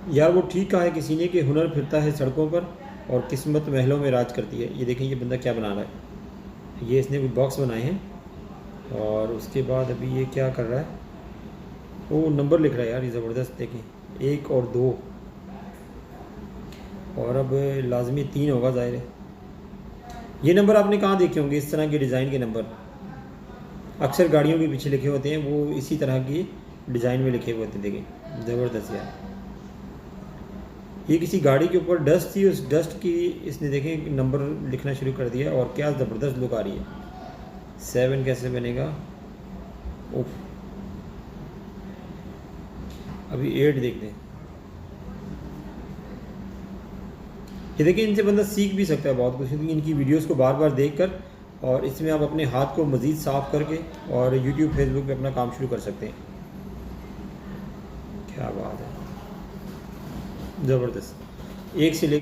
यार वो ठीक कहा है किसी ने कि हुनर फिरता है सड़कों पर और किस्मत महलों में राज करती है। ये देखें ये बंदा क्या बना रहा है, ये इसने बॉक्स बनाए हैं और उसके बाद अभी ये क्या कर रहा है, वो नंबर लिख रहा है यार, ये ज़बरदस्त। देखें 1 और 2 और अब लाजमी 3 होगा ज़ाहिर है। ये नंबर आपने कहाँ देखे होंगे, इस तरह के डिज़ाइन के नंबर अक्सर गाड़ियों के पीछे लिखे होते हैं, वो इसी तरह की डिज़ाइन में लिखे हुए होते हैं। देखें ज़बरदस्त यार, ये किसी गाड़ी के ऊपर डस्ट थी, उस डस्ट की इसने देखें नंबर लिखना शुरू कर दिया और क्या ज़बरदस्त लुक आ रही है। 7 कैसे बनेगा, ओफ अभी 8 देखते हैं। ये देखिए इनसे बंदा सीख भी सकता है बहुत कुछ, क्योंकि इनकी वीडियोस को बार बार देख कर और इसमें आप अपने हाथ को मज़ीद साफ़ करके और यूट्यूब फेसबुक पे अपना काम शुरू कर सकते हैं। क्या बात है, ज़बरदस्त। एक से लेकर